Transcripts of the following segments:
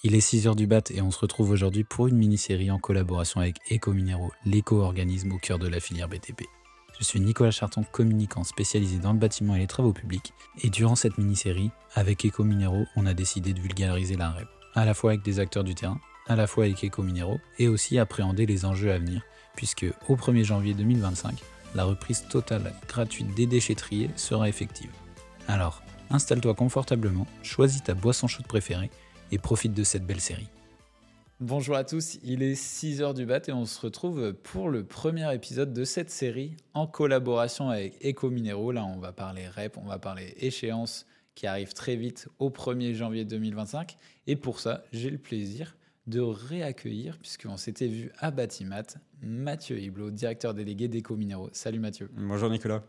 Il est 6 heures du mat et on se retrouve aujourd'hui pour une mini-série en collaboration avec Ecominero, l'éco-organisme au cœur de la filière BTP. Je suis Nicolas Charton, communicant spécialisé dans le bâtiment et les travaux publics, et durant cette mini-série, avec Ecominero, on a décidé de vulgariser la REP, à la fois avec des acteurs du terrain, à la fois avec Ecominero, et aussi appréhender les enjeux à venir, puisque au 1er janvier 2025, la reprise totale gratuite des déchets triés sera effective. Alors, installe-toi confortablement, choisis ta boisson chaude préférée, et profite de cette belle série. Bonjour à tous, il est 6 heures du mat et on se retrouve pour le premier épisode de cette série en collaboration avec Ecominero. Là, on va parler REP, on va parler échéance qui arrive très vite au 1er janvier 2025. Et pour ça, j'ai le plaisir de réaccueillir, puisqu'on s'était vu à Batimat, Mathieu Hiblot, directeur délégué d'Ecominero. Salut Mathieu. Bonjour Nicolas.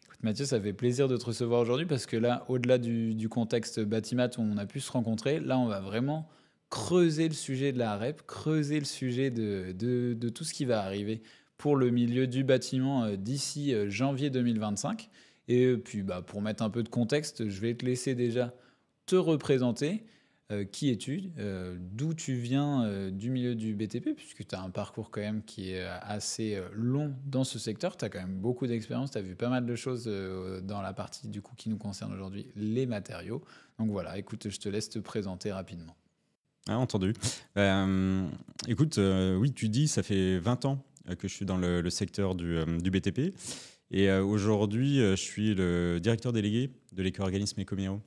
Écoute Mathieu, ça fait plaisir de te recevoir aujourd'hui parce que là, au-delà du contexte Batimat où on a pu se rencontrer, là, on va vraiment creuser le sujet de la REP, creuser le sujet de tout ce qui va arriver pour le milieu du bâtiment d'ici janvier 2025. Et puis, pour mettre un peu de contexte, je vais te laisser déjà te représenter. Qui es-tu? D'où tu viens du milieu du BTP, puisque tu as un parcours quand même qui est assez long dans ce secteur. Tu as quand même beaucoup d'expérience, tu as vu pas mal de choses dans la partie du coup qui nous concerne aujourd'hui, les matériaux. Donc voilà, écoute, je te laisse te présenter rapidement. Ah, entendu. Écoute, oui, tu dis, ça fait 20 ans que je suis dans le secteur du BTP. Et aujourd'hui, je suis le directeur délégué de l'éco-organisme Ecominero.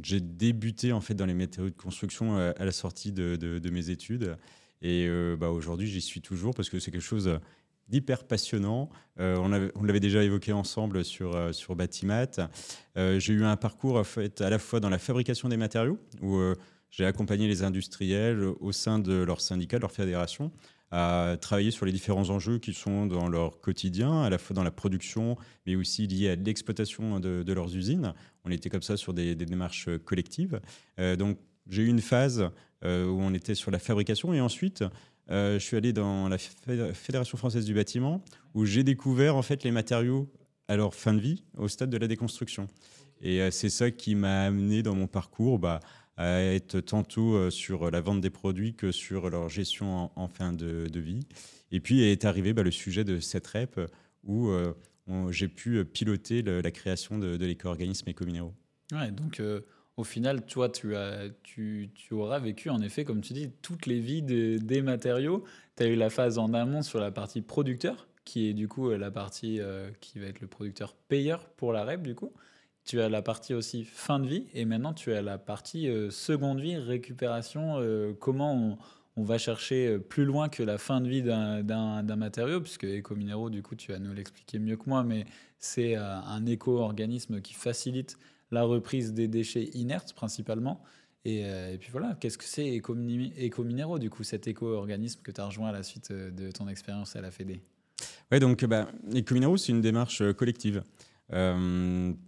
J'ai débuté en fait dans les matériaux de construction à la sortie de mes études. Et aujourd'hui, j'y suis toujours parce que c'est quelque chose d'hyper passionnant. On l'avait déjà évoqué ensemble sur Batimat. J'ai eu un parcours en fait, à la fois dans la fabrication des matériaux, où j'ai accompagné les industriels au sein de leur syndicat, de leur fédération, à travailler sur les différents enjeux qui sont dans leur quotidien, à la fois dans la production, mais aussi liés à l'exploitation de leurs usines. On était comme ça sur des démarches collectives. Donc, j'ai eu une phase où on était sur la fabrication et ensuite, je suis allé dans la Fédération française du bâtiment où j'ai découvert en fait les matériaux à leur fin de vie, au stade de la déconstruction. Et c'est ça qui m'a amené dans mon parcours à être tantôt sur la vente des produits que sur leur gestion en fin de vie. Et puis est arrivé le sujet de cette REP où j'ai pu piloter la création de l'éco-organisme Ecominero. Ouais, donc au final, toi, tu auras vécu, en effet, comme tu dis, toutes les vies des matériaux. Tu as eu la phase en amont sur la partie producteur, qui est du coup la partie qui va être le producteur payeur pour la REP, du coup. Tu as la partie aussi fin de vie, et maintenant tu as la partie seconde vie, récupération, comment on va chercher plus loin que la fin de vie d'un matériau, puisque Ecominero, du coup, tu vas nous l'expliquer mieux que moi, mais c'est un éco-organisme qui facilite la reprise des déchets inertes principalement. Et puis voilà, qu'est-ce que c'est Ecominero, du coup, cet éco-organisme que tu as rejoint à la suite de ton expérience à la Fédé? Ouais, donc Ecominero, c'est une démarche collective.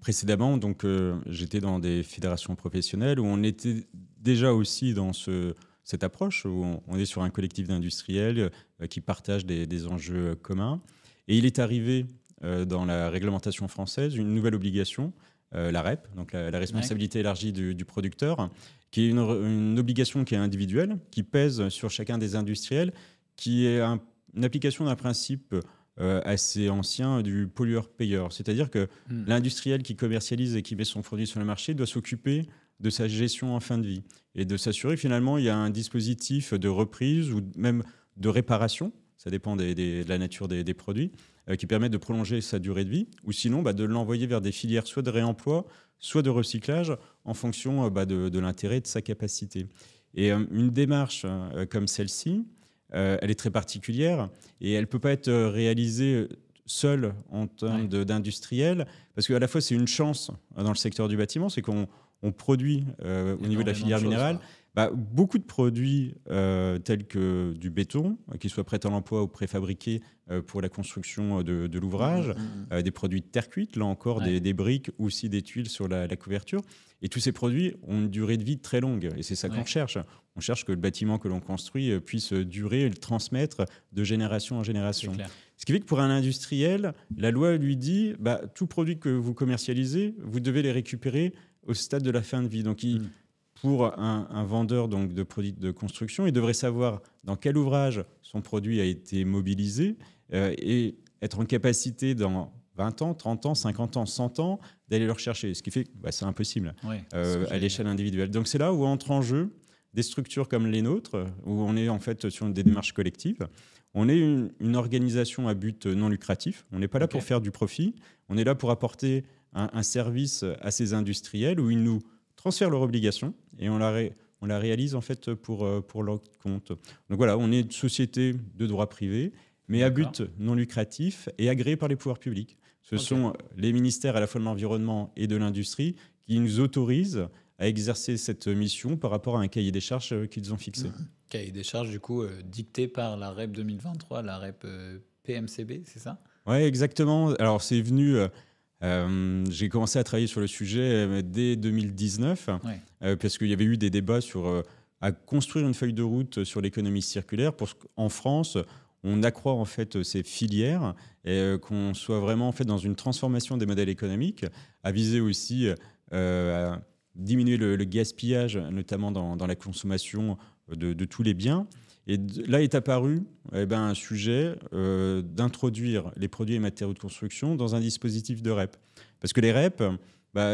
Précédemment, donc, j'étais dans des fédérations professionnelles où on était déjà aussi dans cette approche où on est sur un collectif d'industriels qui partagent des enjeux communs. Et il est arrivé dans la réglementation française une nouvelle obligation, la REP, donc la responsabilité élargie du producteur, qui est une obligation qui est individuelle, qui pèse sur chacun des industriels, qui est une application d'un principe assez ancien du pollueur-payeur. C'est-à-dire que l'industriel qui commercialise et qui met son produit sur le marché doit s'occuper de sa gestion en fin de vie et de s'assurer finalement il y a un dispositif de reprise ou même de réparation, ça dépend de la nature des produits, qui permet de prolonger sa durée de vie ou sinon de l'envoyer vers des filières soit de réemploi, soit de recyclage en fonction de l'intérêt de sa capacité. Et une démarche comme celle-ci, elle est très particulière et elle ne peut pas être réalisée seule en termes d'industriel, parce qu'à la fois c'est une chance dans le secteur du bâtiment, c'est qu'on produit au niveau de la filière minérale beaucoup de produits tels que du béton, qui soit prêt à l'emploi ou préfabriqué pour la construction de l'ouvrage, des produits de terre cuite, là encore des briques ou aussi des tuiles sur la couverture. Et tous ces produits ont une durée de vie très longue. Et c'est ça qu'on cherche. On cherche que le bâtiment que l'on construit puisse durer et le transmettre de génération en génération. Ce qui fait que pour un industriel, la loi lui dit tout produit que vous commercialisez, vous devez les récupérer au stade de la fin de vie. Donc pour un vendeur donc, de produits de construction, il devrait savoir dans quel ouvrage son produit a été mobilisé et être en capacité dans 20 ans, 30 ans, 50 ans, 100 ans d'aller le rechercher. Ce qui fait que c'est impossible à l'échelle individuelle. Donc c'est là où entrent en jeu des structures comme les nôtres, où on est en fait sur des démarches collectives. On est une organisation à but non lucratif. On n'est pas là pour faire du profit. On est là pour apporter un service à ces industriels où ils nous transfèrent leurs obligations et on la réalise en fait pour leur compte. Donc voilà, on est une société de droit privé, mais à but non lucratif et agréée par les pouvoirs publics. Ce sont les ministères à la fois de l'environnement et de l'industrie qui nous autorisent à exercer cette mission par rapport à un cahier des charges qu'ils ont fixé. Cahier des charges, du coup, dicté par la REP 2023, la REP PMCB, c'est ça? Oui, exactement. Alors, c'est venu... j'ai commencé à travailler sur le sujet dès 2019, parce qu'il y avait eu des débats sur à construire une feuille de route sur l'économie circulaire pour qu'en France, on accroît en fait ces filières et qu'on soit vraiment en fait dans une transformation des modèles économiques, à viser aussi à diminuer le gaspillage, notamment dans la consommation de tous les biens. Et là est apparu un sujet d'introduire les produits et matériaux de construction dans un dispositif de REP. Parce que les REP,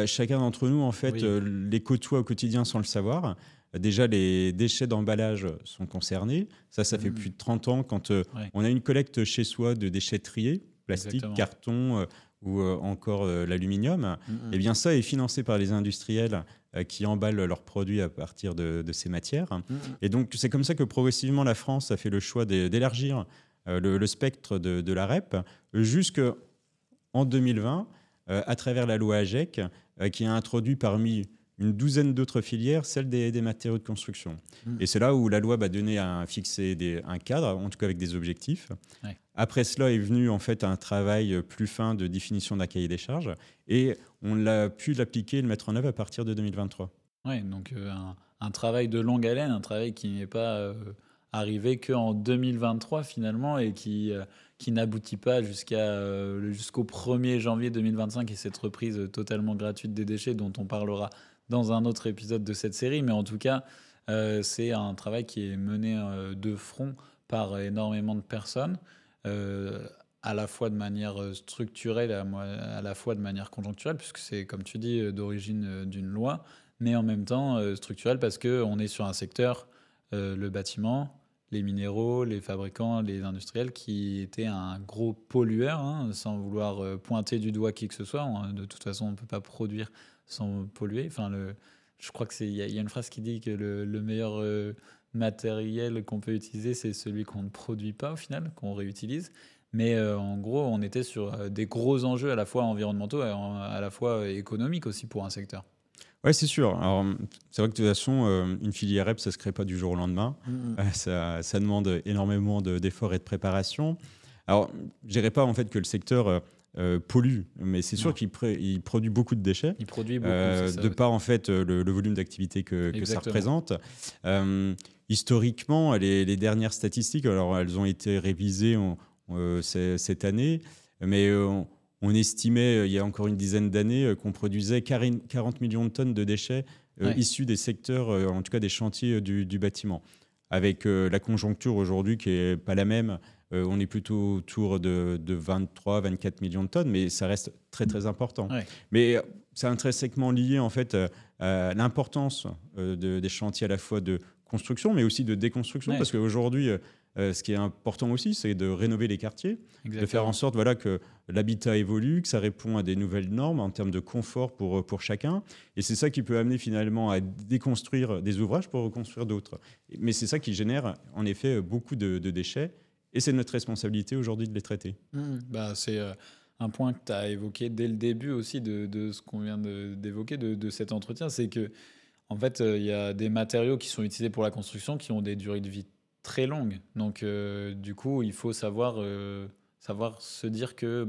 chacun d'entre nous, en fait, les côtoie au quotidien sans le savoir. Déjà, les déchets d'emballage sont concernés. Ça fait plus de 30 ans quand on a une collecte chez soi de déchets triés, plastique, carton ou encore l'aluminium. Eh bien, ça est financé par les industriels qui emballent leurs produits à partir de ces matières. Et donc, c'est comme ça que progressivement, la France a fait le choix d'élargir le spectre de la REP jusqu'en 2020, à travers la loi AGEC, qui a introduit parmi une douzaine d'autres filières, celle des matériaux de construction. Et c'est là où la loi a fixé un cadre, en tout cas avec des objectifs. Après cela est venu en fait un travail plus fin de définition d'un cahier des charges et on a pu l'appliquer et le mettre en œuvre à partir de 2023. Oui, donc un travail de longue haleine, un travail qui n'est pas arrivé qu'en 2023 finalement et qui n'aboutit pas jusqu'au 1er janvier 2025 et cette reprise totalement gratuite des déchets dont on parlera dans un autre épisode de cette série. Mais en tout cas, c'est un travail qui est mené de front par énormément de personnes, à la fois de manière structurelle, à la fois de manière conjoncturelle, puisque c'est, comme tu dis, d'origine d'une loi, mais en même temps structurelle parce qu'on est sur un secteur, le bâtiment, les minéraux, les fabricants, les industriels, qui étaient un gros pollueur, hein, sans vouloir pointer du doigt qui que ce soit. De toute façon, on ne peut pas produire sans polluer. Enfin, je crois qu'il y a une phrase qui dit que le meilleur matériel qu'on peut utiliser, c'est celui qu'on ne produit pas au final, qu'on réutilise. Mais en gros, on était sur des gros enjeux à la fois environnementaux et à la fois économiques aussi pour un secteur. Oui, c'est sûr. Alors, c'est vrai que de toute façon, une filière REP, ça ne se crée pas du jour au lendemain. Ça demande énormément d'efforts et de préparation. Alors, je ne dirais pas en fait que le secteur pollue, mais c'est sûr qu'il produit beaucoup de déchets. Il produit beaucoup, c'est ça, de par en fait le volume d'activité que ça représente. Historiquement, les dernières statistiques, alors elles ont été révisées cette année, mais on estimait il y a encore une dizaine d'années qu'on produisait 40 millions de tonnes de déchets issus des secteurs, en tout cas des chantiers du bâtiment. Avec la conjoncture aujourd'hui qui n'est pas la même, on est plutôt autour de 23-24 millions de tonnes, mais ça reste très très important. Mais c'est intrinsèquement lié en fait à l'importance des chantiers à la fois de construction, mais aussi de déconstruction, parce qu'aujourd'hui, ce qui est important aussi, c'est de rénover les quartiers, de faire en sorte que l'habitat évolue, que ça répond à des nouvelles normes en termes de confort pour chacun. Et c'est ça qui peut amener finalement à déconstruire des ouvrages pour reconstruire d'autres. Mais c'est ça qui génère en effet beaucoup de déchets. Et c'est notre responsabilité aujourd'hui de les traiter. C'est un point que tu as évoqué dès le début aussi de ce qu'on vient d'évoquer, de cet entretien. C'est que en fait, il y a des matériaux qui sont utilisés pour la construction qui ont des durées de vie très longues. Donc, du coup, il faut savoir se dire que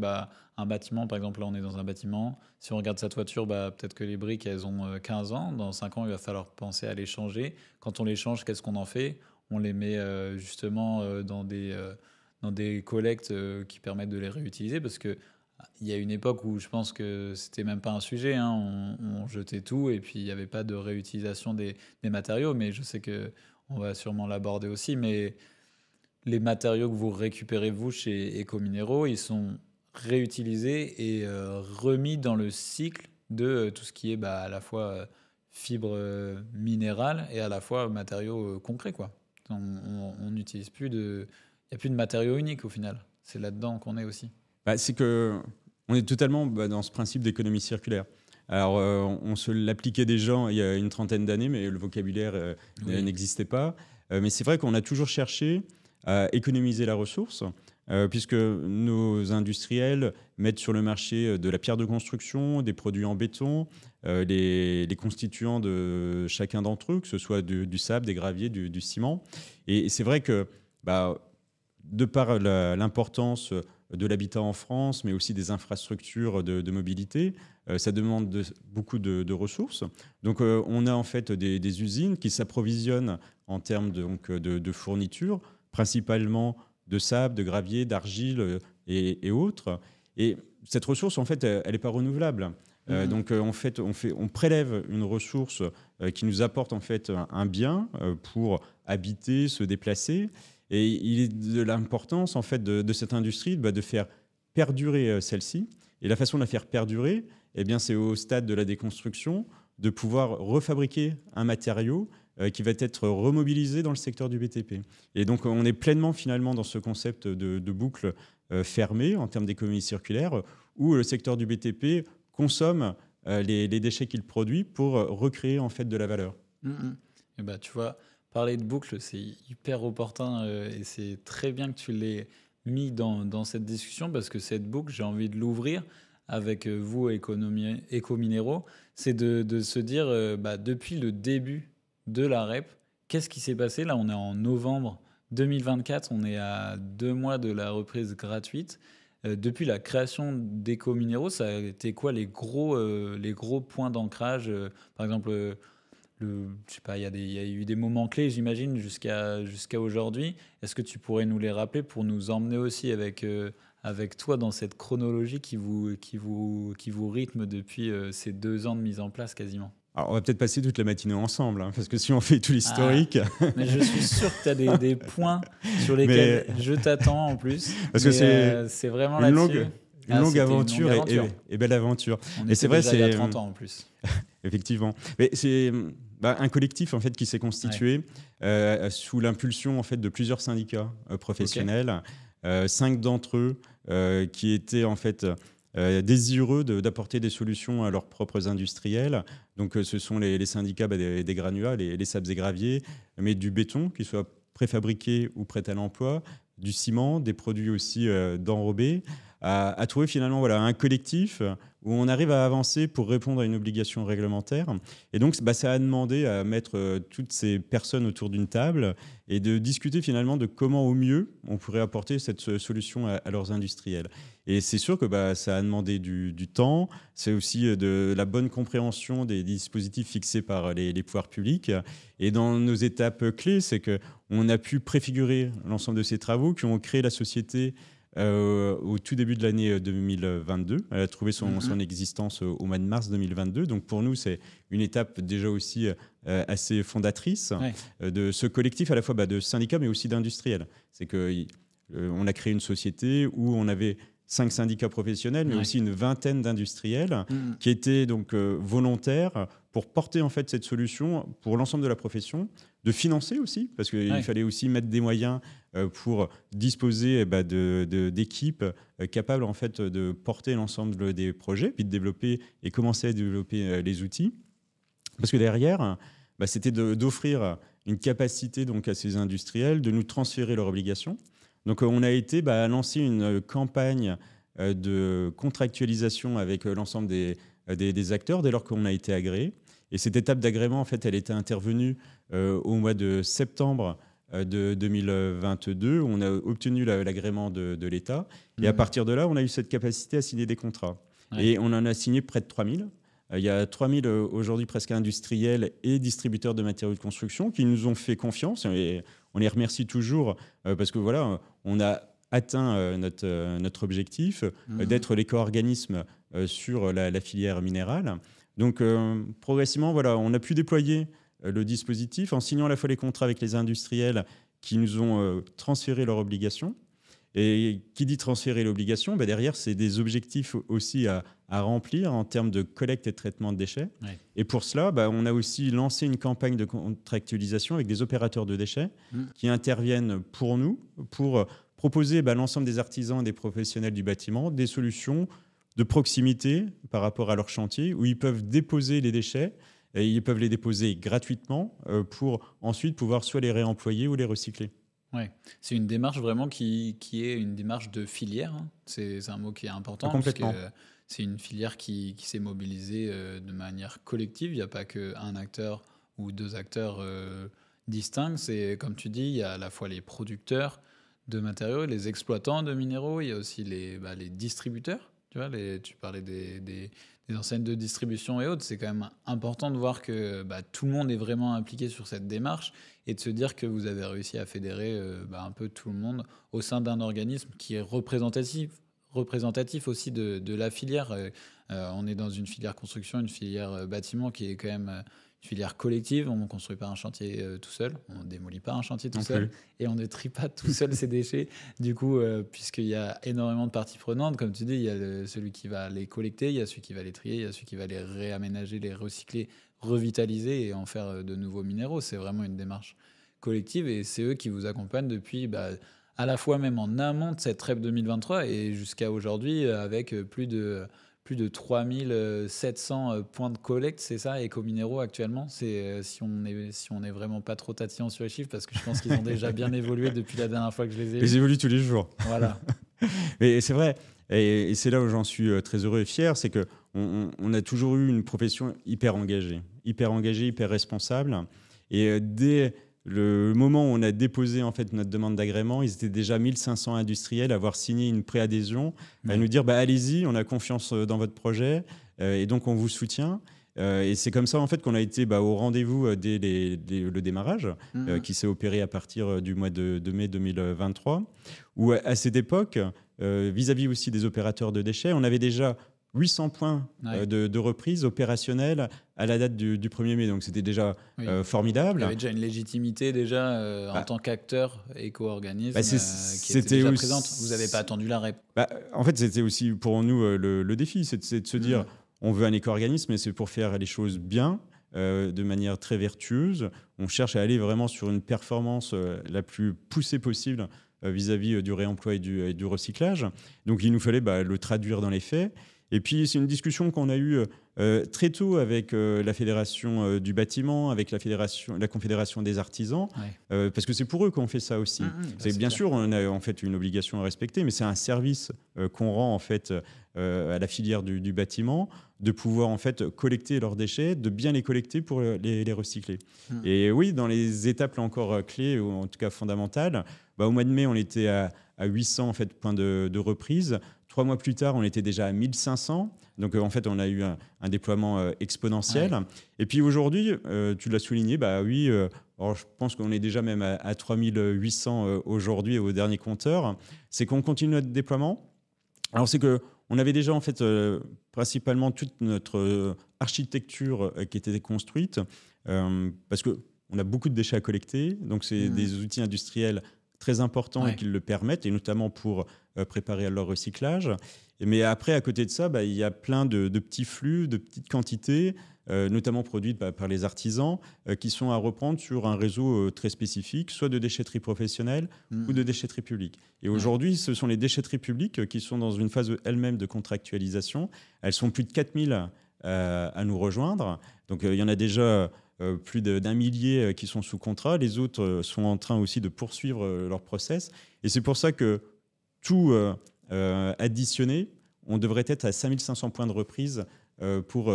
un bâtiment, par exemple, là, on est dans un bâtiment. Si on regarde sa toiture, peut-être que les briques, elles ont 15 ans. Dans 5 ans, il va falloir penser à les changer. Quand on les change, qu'est-ce qu'on en fait ? On les met justement dans des collectes qui permettent de les réutiliser parce que Il y a une époque où je pense que c'était même pas un sujet, hein. On jetait tout et puis il n'y avait pas de réutilisation des matériaux. Mais je sais que on va sûrement l'aborder aussi. Mais les matériaux que vous récupérez, vous, chez Ecominero, ils sont réutilisés et remis dans le cycle de tout ce qui est à la fois fibres minérales et à la fois matériaux concrets, quoi. On n'utilise plus de... Il n'y a plus de matériaux uniques au final. C'est là-dedans qu'on est aussi. C'est que on est totalement dans ce principe d'économie circulaire. Alors, on se l'appliquait déjà il y a une trentaine d'années, mais le vocabulaire Oui. n'existait pas. Mais c'est vrai qu'on a toujours cherché à économiser la ressource, puisque nos industriels mettent sur le marché de la pierre de construction, des produits en béton, les constituants de chacun d'entre eux, que ce soit du sable, des graviers, du ciment. Et c'est vrai que, de par l'importance de l'habitat en France, mais aussi des infrastructures de mobilité, ça demande beaucoup de ressources. Donc on a en fait des usines qui s'approvisionnent en termes de fournitures, principalement de sable, de gravier, d'argile et autres. Et cette ressource, en fait, elle n'est pas renouvelable. Donc en fait, on prélève une ressource qui nous apporte en fait un bien pour habiter, se déplacer. Et il est de l'importance en fait de cette industrie de faire perdurer celle-ci. Et la façon de la faire perdurer, eh bien, c'est au stade de la déconstruction de pouvoir refabriquer un matériau qui va être remobilisé dans le secteur du BTP. Et donc, on est pleinement finalement dans ce concept de boucle fermée en termes d'économie circulaire, où le secteur du BTP consomme les déchets qu'il produit pour recréer en fait de la valeur. Et tu vois, parler de boucle, c'est hyper opportun et c'est très bien que tu l'aies mis dans cette discussion parce que cette boucle, j'ai envie de l'ouvrir avec vous, Ecominero. C'est de se dire, depuis le début de la REP, qu'est-ce qui s'est passé? Là, on est en novembre 2024, on est à 2 mois de la reprise gratuite. Depuis la création d'Ecominero, ça a été quoi les gros points d'ancrage? Par exemple, je sais pas, il y a eu des moments clés, j'imagine, jusqu'à aujourd'hui. Est-ce que tu pourrais nous les rappeler pour nous emmener aussi avec toi dans cette chronologie qui vous rythme depuis ces 2 ans de mise en place quasiment? Alors, on va peut-être passer toute la matinée ensemble, hein, parce que si on fait tout l'historique... Mais je suis sûr que tu as des points sur lesquels je t'attends en plus. Parce que c'est vraiment là-dessus. Une longue aventure et belle aventure. Et c'est vrai, il y a 30 ans en plus. Effectivement. Mais c'est un collectif en fait qui s'est constitué sous l'impulsion en fait de plusieurs syndicats professionnels, 5 d'entre eux qui étaient en fait désireux d'apporter des solutions à leurs propres industriels. Donc ce sont les syndicats des granulats, les sables et graviers, mais du béton, qu'il soit préfabriqué ou prêt à l'emploi, du ciment, des produits aussi d'enrobés, à trouver finalement un collectif où on arrive à avancer pour répondre à une obligation réglementaire. Et donc, ça a demandé à mettre toutes ces personnes autour d'une table et de discuter finalement de comment au mieux on pourrait apporter cette solution à leurs industriels. Et c'est sûr que ça a demandé du temps, c'est aussi de la bonne compréhension des dispositifs fixés par les pouvoirs publics. Et dans nos étapes clés, c'est qu'on a pu préfigurer l'ensemble de ces travaux qui ont créé la société au tout début de l'année 2022. Elle a trouvé son existence au mois de mars 2022. Donc pour nous, c'est une étape déjà aussi assez fondatrice de ce collectif, à la fois de syndicats, mais aussi d'industriels. C'est qu'on a créé une société où on avait 5 syndicats professionnels, mais aussi une vingtaine d'industriels qui étaient donc volontaires pour porter en fait cette solution pour l'ensemble de la profession, de financer aussi, parce qu'il fallait aussi mettre des moyens pour disposer d'équipes capables en fait de porter l'ensemble des projets, puis de développer et commencer à développer les outils. Parce que derrière, c'était d'offrir une capacité donc à ces industriels de nous transférer leurs obligations. Donc on a été lancer une campagne de contractualisation avec l'ensemble des acteurs dès lors qu'on a été agréé. Et cette étape d'agrément, en fait, elle était intervenue au mois de septembre de 2022. On a obtenu l'agrément de l'État. Et à partir de là, on a eu cette capacité à signer des contrats. Et on en a signé près de 3000. Il y a 3000 aujourd'hui presque industriels et distributeurs de matériaux de construction qui nous ont fait confiance. Et on les remercie toujours parce que on a atteint notre objectif d'être l'éco-organisme sur la filière minérale. Donc, progressivement, voilà, on a pu déployer le dispositif en signant à la fois les contrats avec les industriels qui nous ont transféré leurs obligations. Et qui dit transférer l'obligation, derrière, c'est des objectifs aussi à remplir en termes de collecte et de traitement de déchets. Ouais. Et pour cela, on a aussi lancé une campagne de contractualisation avec des opérateurs de déchets qui interviennent pour nous, pour proposer à l'ensemble des artisans et des professionnels du bâtiment des solutions de proximité par rapport à leur chantier où ils peuvent déposer les déchets. Et ils peuvent les déposer gratuitement pour ensuite pouvoir soit les réemployer ou les recycler. Ouais. C'est une démarche vraiment qui est une démarche de filière. Hein. C'est un mot qui est important. Complètement. Parce que c'est une filière qui s'est mobilisée de manière collective. Il n'y a pas qu'un acteur ou deux acteurs distincts. C'est, comme tu dis, il y a à la fois les producteurs de matériaux, les exploitants de minéraux, il y a aussi les distributeurs. Tu vois, tu parlais des enseignes de distribution et autres. C'est quand même important de voir que tout le monde est vraiment impliqué sur cette démarche et de se dire que vous avez réussi à fédérer un peu tout le monde au sein d'un organisme qui est représentatif aussi de la filière. On est dans une filière construction, une filière bâtiment qui est quand même une filière collective. On ne construit pas un chantier tout seul, on ne démolit pas un chantier tout seul et on ne trie pas tout seul ses déchets. Du coup, puisqu'il y a énormément de parties prenantes, comme tu dis, il y a celui qui va les collecter, il y a celui qui va les trier, il y a celui qui va les réaménager, les recycler, revitaliser et en faire de nouveaux minéraux. C'est vraiment une démarche collective et c'est eux qui vous accompagnent depuis à la fois même en amont de cette REP 2023 et jusqu'à aujourd'hui avec plus de 3700 points de collecte, c'est ça, éco-minéraux actuellement. C'est si on est vraiment pas trop tatillon sur les chiffres, parce que je pense qu'ils ont déjà bien évolué depuis la dernière fois que je les ai vus. Ils évoluent tous les jours. Voilà. Et c'est vrai, et c'est là où j'en suis très heureux et fier, c'est qu'on a toujours eu une profession hyper engagée, hyper responsable. Et dès le moment où on a déposé en fait notre demande d'agrément, ils étaient déjà 1500 industriels à avoir signé une préadhésion, à nous dire allez-y, on a confiance dans votre projet et donc on vous soutient. Et c'est comme ça en fait qu'on a été au rendez-vous dès le démarrage qui s'est opéré à partir du mois de mai 2023, où à cette époque, vis-à-vis aussi des opérateurs de déchets, on avait déjà 800 points de reprise opérationnelle à la date du 1er mai. Donc, c'était déjà formidable. Il y avait déjà une légitimité en tant qu'acteur éco-organisme qui était déjà présente. Vous n'avez pas attendu la REP. En fait, c'était aussi pour nous le défi, c'est de se dire on veut un éco-organisme, mais c'est pour faire les choses bien, de manière très vertueuse. On cherche à aller vraiment sur une performance la plus poussée possible vis-à-vis du réemploi et du recyclage. Donc, il nous fallait le traduire dans les faits. Et puis, c'est une discussion qu'on a eue très tôt avec la Fédération du bâtiment, avec la Confédération des artisans, parce que c'est pour eux qu'on fait ça aussi. Bien sûr, on a en fait une obligation à respecter, mais c'est un service qu'on rend en fait à la filière du bâtiment, de pouvoir en fait collecter leurs déchets, de bien les collecter pour les recycler. Et oui, dans les étapes là encore clés, ou en tout cas fondamentales, au mois de mai, on était à 800 en fait, points de reprise. 3 mois plus tard, on était déjà à 1500. Donc, en fait, on a eu un déploiement exponentiel. Et puis aujourd'hui, tu l'as souligné, oui, alors je pense qu'on est déjà même à 3800 aujourd'hui au dernier compteur. C'est qu'on continue notre déploiement. Alors, c'est qu'on avait déjà, en fait, principalement toute notre architecture qui était construite, parce qu'on a beaucoup de déchets à collecter. Donc, c'est des outils industriels très importants et qui le permettent, et notamment pour préparer à leur recyclage. Mais après, à côté de ça, il y a plein de petits flux, de petites quantités, notamment produites par les artisans, qui sont à reprendre sur un réseau très spécifique, soit de déchetterie professionnelle ou de déchetterie publique. Et aujourd'hui, ce sont les déchetteries publiques qui sont dans une phase elles-mêmes de contractualisation. Elles sont plus de 4000 à nous rejoindre. Donc, il y en a déjà plus d'1 millier qui sont sous contrat. Les autres sont en train aussi de poursuivre leur process. Et c'est pour ça que tout additionné, on devrait être à 5500 points de reprise pour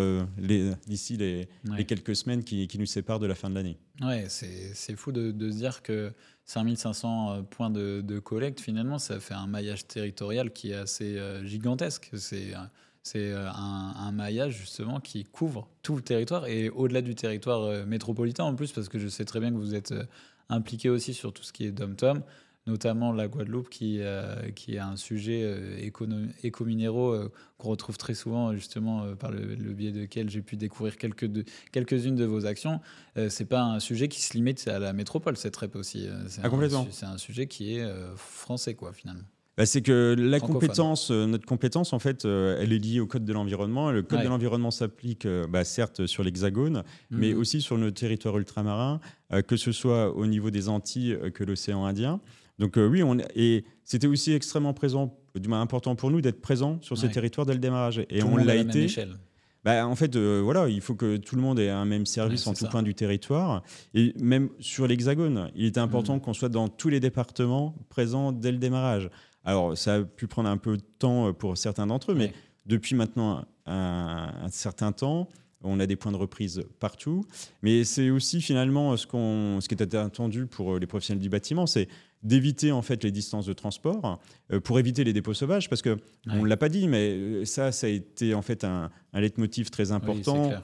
d'ici les quelques semaines qui nous séparent de la fin de l'année. Ouais, c'est fou de se dire que 5500 points de collecte, finalement, ça fait un maillage territorial qui est assez gigantesque. C'est un maillage justement qui couvre tout le territoire et au-delà du territoire métropolitain en plus, parce que je sais très bien que vous êtes impliqué aussi sur tout ce qui est dom-tom. notamment la Guadeloupe qui est un sujet éco-minéraux qu'on retrouve très souvent justement par le biais duquel j'ai pu découvrir quelques-unes de vos actions. C'est pas un sujet qui se limite à la métropole, cette REP aussi. Complètement. C'est un sujet qui est français, quoi, finalement. Bah, c'est que Francophone. notre compétence, en fait, elle est liée au Code de l'environnement. Le Code de Ouais. l'environnement s'applique, certes, sur l'Hexagone, mais Mhm. aussi sur nos territoires ultramarins, que ce soit au niveau des Antilles que l'océan Indien. Donc oui, et c'était aussi extrêmement important pour nous d'être présent sur ces Ouais. territoires dès le démarrage. Et Tout le on monde à l'a la même été. échelle. Bah, en fait, voilà, il faut que tout le monde ait un même Ouais, service en c'est tout ça. point du territoire. Et même sur l'Hexagone, il était important Mhm. qu'on soit dans tous les départements présents dès le démarrage. Alors, ça a pu prendre un peu de temps pour certains d'entre eux, mais Ouais. depuis maintenant un certain temps, on a des points de reprise partout. Mais c'est aussi finalement ce qui était attendu pour les professionnels du bâtiment, c'est d'éviter en fait les distances de transport pour éviter les dépôts sauvages, parce que on Ouais. l'a pas dit, mais ça a été en fait un leitmotiv très Oui, c'est important clair.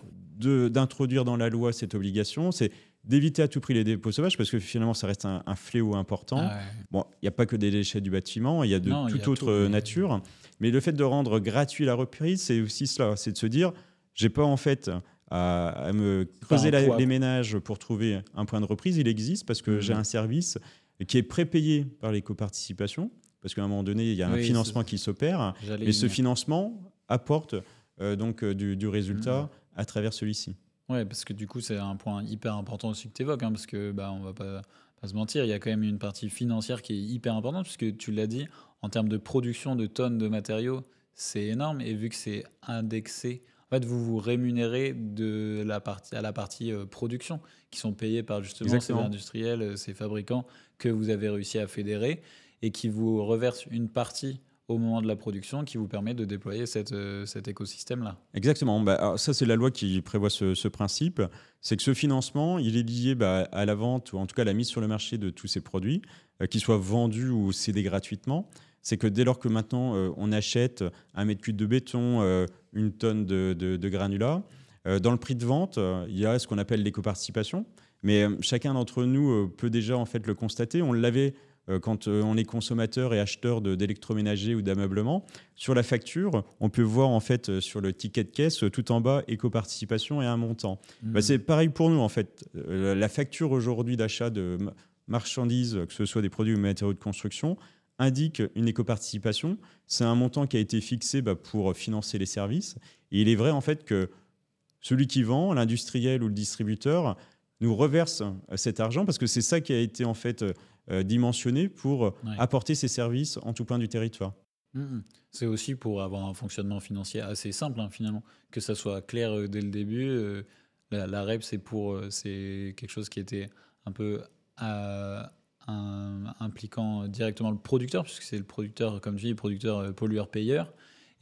d'introduire dans la loi cette obligation. C'est d'éviter à tout prix les dépôts sauvages, parce que finalement ça reste un fléau important. Ah ouais. Bon, il n'y a pas que des déchets du bâtiment, il y a de Non, il y toute a tout, autre mais nature. Mais le fait de rendre gratuit la reprise, c'est aussi cela, c'est de se dire, j'ai pas en fait à me c'est pas creuser un poids, les quoi. ménages pour trouver un point de reprise. Il existe parce que j'ai Mhm. un service qui est prépayé par l'éco-participation, parce qu'à un moment donné, il y a un Oui, financement qui s'opère, j'allais mais y ce venir. financement apporte du Mhm. résultat à travers celui-ci. Ouais, parce que du coup, c'est un point hyper important aussi que tu évoques, parce que bah, on va pas se mentir, il y a quand même une partie financière qui est hyper importante, puisque tu l'as dit, en termes de production de tonnes de matériaux, c'est énorme, et vu que c'est indexé, en fait, vous vous rémunérez à la partie production, qui sont payés par justement ces Exactement. industriels, ces fabricants que vous avez réussi à fédérer, et qui vous reversent une partie au moment de la production, qui vous permet de déployer cet écosystème-là. Exactement. Bah, alors ça, c'est la loi qui prévoit ce principe. C'est que ce financement, il est lié à la vente, ou en tout cas à la mise sur le marché de tous ces produits, qu'ils soient vendus ou cédés gratuitement. C'est que dès lors que maintenant on achète un mètre cube de béton, une tonne de granulats, dans le prix de vente, il y a ce qu'on appelle l'éco-participation. Mais chacun d'entre nous peut déjà en fait le constater. On l'avait quand on est consommateur et acheteur d'électroménager ou d'ameublement. Sur la facture, on peut voir en fait sur le ticket de caisse tout en bas éco-participation et un montant. Bah, Mhm. c'est pareil pour nous en fait. La facture aujourd'hui d'achat de marchandises, que ce soit des produits ou matériaux de construction, indique une éco-participation. C'est un montant qui a été fixé pour financer les services. Et il est vrai en fait que celui qui vend, l'industriel ou le distributeur, nous reverse cet argent parce que c'est ça qui a été en fait dimensionné pour Ouais. apporter ces services en tout point du territoire. Mhm. C'est aussi pour avoir un fonctionnement financier assez simple, finalement, que ça soit clair dès le début. La REP, c'est quelque chose qui était un peu euh, impliquant directement le producteur, puisque c'est le producteur, comme tu dis, le producteur pollueur-payeur.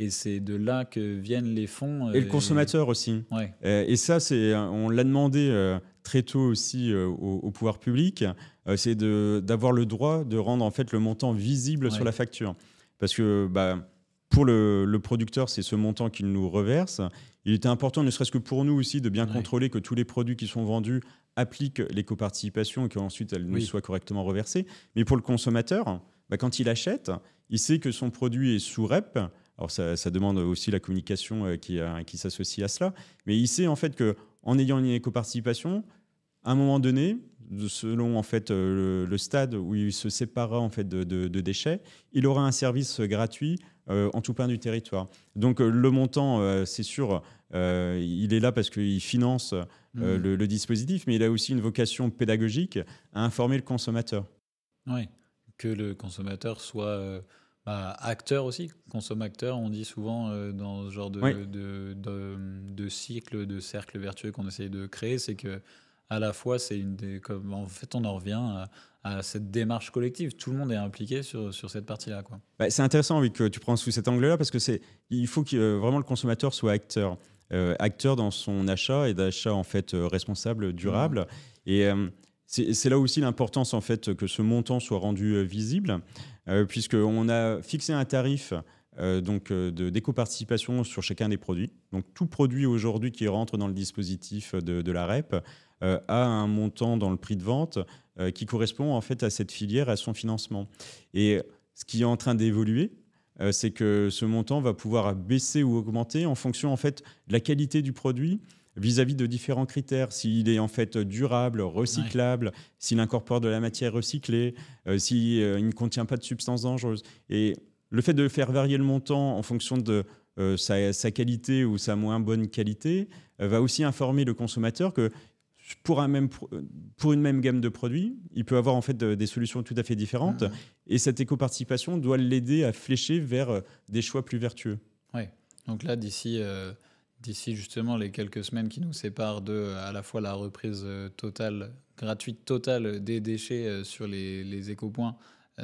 Et c'est de là que viennent les fonds. Et le consommateur aussi. Ouais, Et ça, on l'a demandé très tôt aussi au pouvoir public, c'est d'avoir le droit de rendre en fait le montant visible sur ouais, la facture. Parce que pour le producteur, c'est ce montant qu'il nous reverse. Il était important, ne serait-ce que pour nous aussi, de bien ouais. contrôler que tous les produits qui sont vendus appliquent l'éco-participation et qu'ensuite elle nous Oui, soit correctement reversée. Mais pour le consommateur, quand il achète, il sait que son produit est sous REP. Alors ça demande aussi la communication qui s'associe à cela. Mais il sait en fait que en ayant une éco-participation, à un moment donné, selon en fait le stade où il se séparera en fait de déchets, il aura un service gratuit en tout point du territoire. Donc le montant, c'est sûr, il est là parce qu'il finance mhm. le dispositif, mais il a aussi une vocation pédagogique à informer le consommateur. Ouais. Que le consommateur soit acteur aussi. Consommateur, on dit souvent dans ce genre Oui, de cycle, de cercle vertueux qu'on essaye de créer, c'est que à la fois, comme, en fait, on en revient à cette démarche collective. Tout le monde est impliqué sur cette partie-là, quoi. c'est intéressant oui, que tu prends sous cet angle-là parce que il faut que vraiment le consommateur soit acteur. Acteur dans son achat et d'achat en fait responsable, Mhm. durable. Et c'est là aussi l'importance en fait que ce montant soit rendu visible, puisqu'on a fixé un tarif d'éco-participation sur chacun des produits. Donc tout produit aujourd'hui qui rentre dans le dispositif de la REP a un montant dans le prix de vente qui correspond en fait à cette filière, à son financement. Et ce qui est en train d'évoluer, c'est que ce montant va pouvoir baisser ou augmenter en fonction en fait de la qualité du produit vis-à-vis de différents critères. S'il est en fait durable, recyclable, s'il incorpore de la matière recyclée, s'il ne contient pas de substances dangereuses. Et le fait de faire varier le montant en fonction de sa qualité ou sa moins bonne qualité va aussi informer le consommateur que pour une même gamme de produits, il peut avoir en fait des solutions tout à fait différentes. Et cette éco-participation doit l'aider à flécher vers des choix plus vertueux. Oui, donc là, d'ici justement les quelques semaines qui nous séparent de à la fois la reprise gratuite totale des déchets sur les éco-points,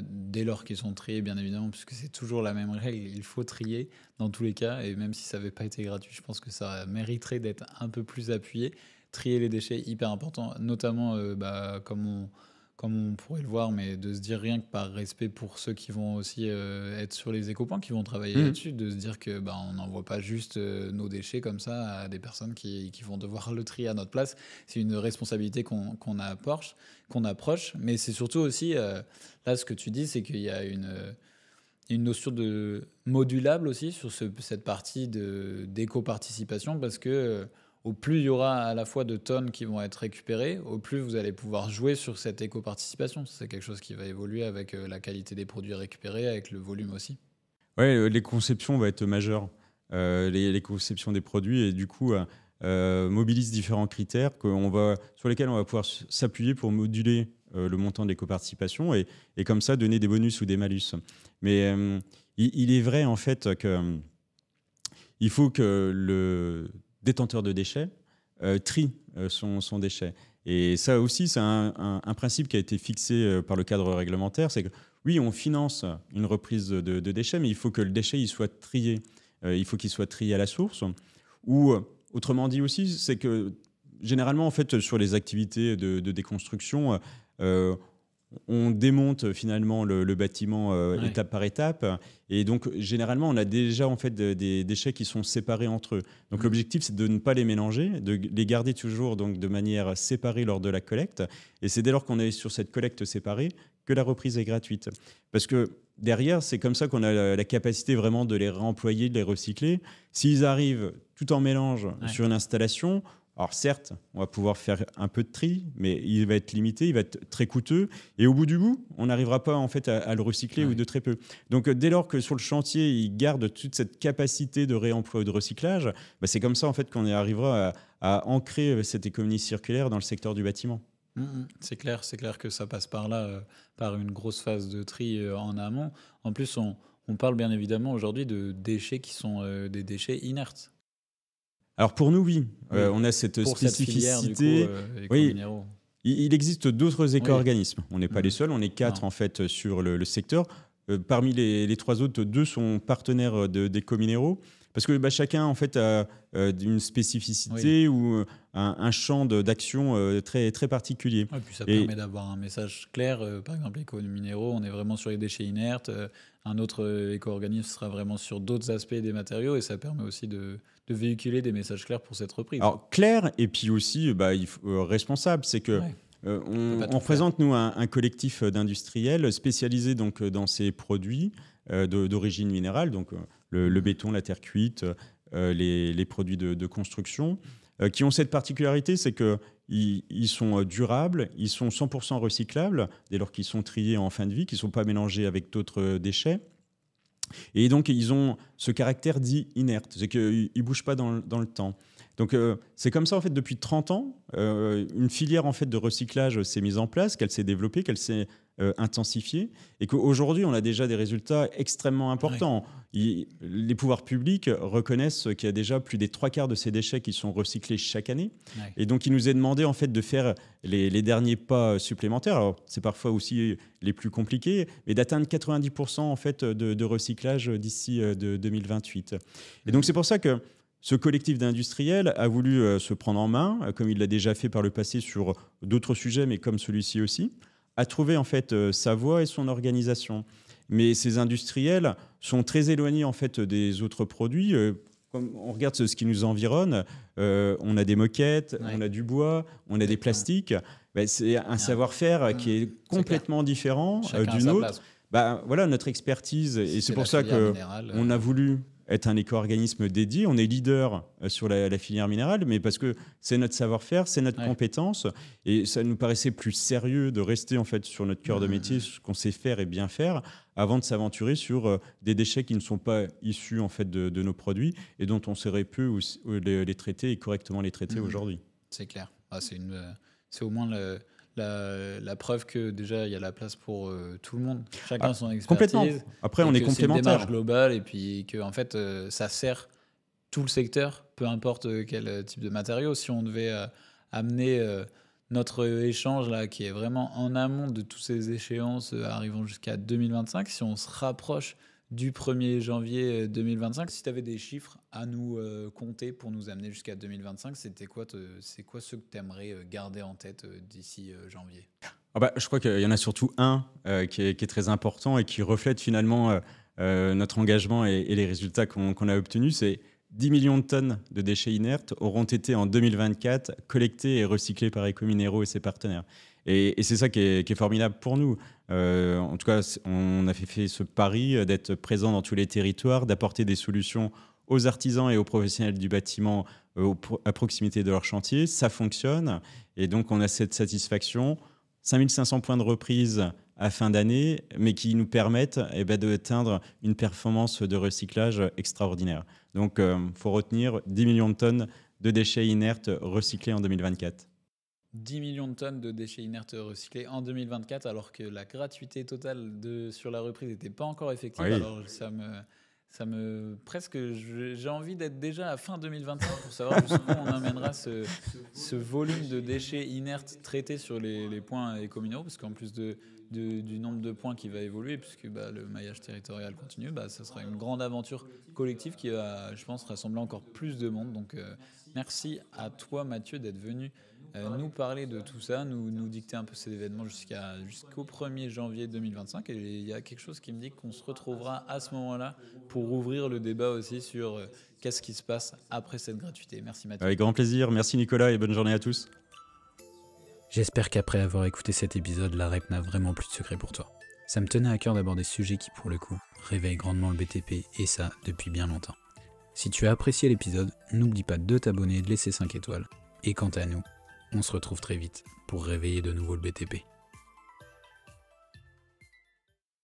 dès lors qu'ils sont triés, bien évidemment, puisque c'est toujours la même règle, il faut trier dans tous les cas, et même si ça n'avait pas été gratuit, je pense que ça mériterait d'être un peu plus appuyé. Trier les déchets, hyper important, notamment comme on pourrait le voir, mais de se dire rien que par respect pour ceux qui vont aussi être sur les éco-points, qui vont travailler là-dessus, de se dire que on n'envoie pas juste nos déchets comme ça à des personnes qui vont devoir le trier à notre place. C'est une responsabilité qu'on approche, mais c'est surtout aussi, là ce que tu dis, c'est qu'il y a une notion de modulable aussi sur cette partie d'éco-participation, parce que au plus il y aura à la fois de tonnes qui vont être récupérées, au plus vous allez pouvoir jouer sur cette éco-participation. C'est quelque chose qui va évoluer avec la qualité des produits récupérés, avec le volume aussi. Oui, les conceptions vont être majeures. Les conceptions des produits, et du coup, mobilisent différents critères sur lesquels on va pouvoir s'appuyer pour moduler le montant de l'éco-participation et comme ça donner des bonus ou des malus. Mais il est vrai en fait qu'il faut que le détenteur de déchets trie son déchet. Et ça aussi, c'est un principe qui a été fixé par le cadre réglementaire. C'est que oui, on finance une reprise de déchets, mais il faut que le déchet il soit trié. Il faut qu'il soit trié à la source. Ou autrement dit aussi, c'est que généralement, en fait, sur les activités de déconstruction, on démonte finalement le bâtiment étape par étape, et donc généralement on a déjà en fait des déchets qui sont séparés entre eux. Donc l'objectif c'est de ne pas les mélanger, de les garder toujours donc de manière séparée lors de la collecte. Et c'est dès lors qu'on est sur cette collecte séparée que la reprise est gratuite. Parce que derrière, c'est comme ça qu'on a la capacité vraiment de les réemployer, de les recycler. S'ils arrivent tout en mélange sur une installation, alors certes, on va pouvoir faire un peu de tri, mais il va être limité, il va être très coûteux. Et au bout du bout, on n'arrivera pas en fait à le recycler ou de très peu. Donc dès lors que sur le chantier, ils gardent toute cette capacité de réemploi ou de recyclage, c'est comme ça en fait qu'on arrivera à ancrer cette économie circulaire dans le secteur du bâtiment. C'est clair que ça passe par là, par une grosse phase de tri en amont. En plus, on parle bien évidemment aujourd'hui de déchets qui sont des déchets inertes. Alors pour nous, oui. On a cette pour spécificité. Cette filière, oui, il existe d'autres éco-organismes. On n'est pas les seuls, on est 4 en fait sur le secteur. Parmi les 3 autres, 2 sont partenaires d'Ecominero. Parce que chacun en fait a une spécificité ou un champ d'action très, très particulier. Et puis ça permet d'avoir un message clair. Par exemple, Ecominero, on est vraiment sur les déchets inertes. Un autre éco-organisme sera vraiment sur d'autres aspects des matériaux, et ça permet aussi de véhiculer des messages clairs pour cette reprise. Alors clair, et puis aussi responsable, c'est que on représente nous un collectif d'industriels spécialisés donc dans ces produits d'origine minérale, donc le béton, la terre cuite, les produits de construction, qui ont cette particularité, c'est qu'ils sont durables, ils sont 100% recyclables dès lors qu'ils sont triés en fin de vie, qu'ils ne sont pas mélangés avec d'autres déchets. Et donc, ils ont ce caractère dit inerte, c'est qu'ils ne bougent pas dans le temps. Donc, c'est comme ça, en fait, depuis 30 ans, une filière en fait, de recyclage s'est mise en place, qu'elle s'est développée, qu'elle s'est intensifiée, et qu'aujourd'hui, on a déjà des résultats extrêmement importants. Les pouvoirs publics reconnaissent qu'il y a déjà plus des 3/4 de ces déchets qui sont recyclés chaque année. Et donc, il nous est demandé en fait, de faire les derniers pas supplémentaires. Alors, c'est parfois aussi les plus compliqués, mais d'atteindre 90% en fait, de recyclage d'ici 2028. Et donc, c'est pour ça que ce collectif d'industriels a voulu se prendre en main, comme il l'a déjà fait par le passé sur d'autres sujets, mais comme celui-ci aussi, a trouvé en fait sa voie et son organisation. Mais ces industriels sont très éloignés en fait des autres produits. quand on regarde ce qui nous environne, on a des moquettes, on a du bois, on a des plastiques. Ben, c'est un savoir-faire qui est complètement différent du nôtre. Ben, voilà notre expertise, et c'est pour ça qu'on a voulu être un éco-organisme dédié. On est leader sur la filière minérale, mais parce que c'est notre savoir-faire, c'est notre compétence, et ça nous paraissait plus sérieux de rester en fait sur notre cœur de métier, ce qu'on sait faire et bien faire, avant de s'aventurer sur des déchets qui ne sont pas issus en fait de nos produits et dont on saurait peu les traiter et correctement les traiter aujourd'hui. C'est clair. C'est au moins la preuve que déjà il y a la place pour tout le monde. Chacun son expertise. Complètement. Après, on est complémentaires. C'est une démarche globale, et puis que en fait ça sert tout le secteur, peu importe quel type de matériaux. Si on devait amener notre échange là, qui est vraiment en amont de toutes ces échéances arrivant jusqu'à 2025, si on se rapproche du 1er janvier 2025, si tu avais des chiffres à nous compter pour nous amener jusqu'à 2025, c'est quoi ce que tu aimerais garder en tête d'ici janvier? Je crois qu'il y en a surtout un qui est très important et qui reflète finalement notre engagement et les résultats qu'on a obtenus. C'est 10 millions de tonnes de déchets inertes auront été en 2024 collectés et recyclés par Ecominero et ses partenaires. Et c'est ça qui est formidable pour nous. En tout cas, on a fait ce pari d'être présent dans tous les territoires, d'apporter des solutions aux artisans et aux professionnels du bâtiment à proximité de leur chantier. Ça fonctionne, et donc on a cette satisfaction. 5500 points de reprise à fin d'année, mais qui nous permettent d'atteindre une performance de recyclage extraordinaire. Donc, il faut retenir 10 millions de tonnes de déchets inertes recyclés en 2024. 10 millions de tonnes de déchets inertes recyclés en 2024, alors que la gratuité totale sur la reprise n'était pas encore effective. Oui. Alors presque, j'ai envie d'être déjà à fin 2025 pour savoir jusqu'où on emmènera ce volume de déchets inertes traités sur les points Ecominero, parce qu'en plus du nombre de points qui va évoluer, puisque le maillage territorial continue, ça sera une grande aventure collective qui va, je pense, rassembler encore plus de monde. Donc merci à toi, Mathieu, d'être venu nous parler de tout ça, nous dicter un peu ces événements jusqu'au 1er janvier 2025. Et il y a quelque chose qui me dit qu'on se retrouvera à ce moment-là pour ouvrir le débat aussi sur qu'est-ce qui se passe après cette gratuité. Merci, Mathieu. Avec grand plaisir. Merci, Nicolas, et bonne journée à tous. J'espère qu'après avoir écouté cet épisode, la REP n'a vraiment plus de secret pour toi. Ça me tenait à cœur d'aborder ce sujet qui, pour le coup, réveille grandement le BTP, et ça depuis bien longtemps. Si tu as apprécié l'épisode, n'oublie pas de t'abonner et de laisser 5 étoiles. Et quant à nous, on se retrouve très vite pour réveiller de nouveau le BTP.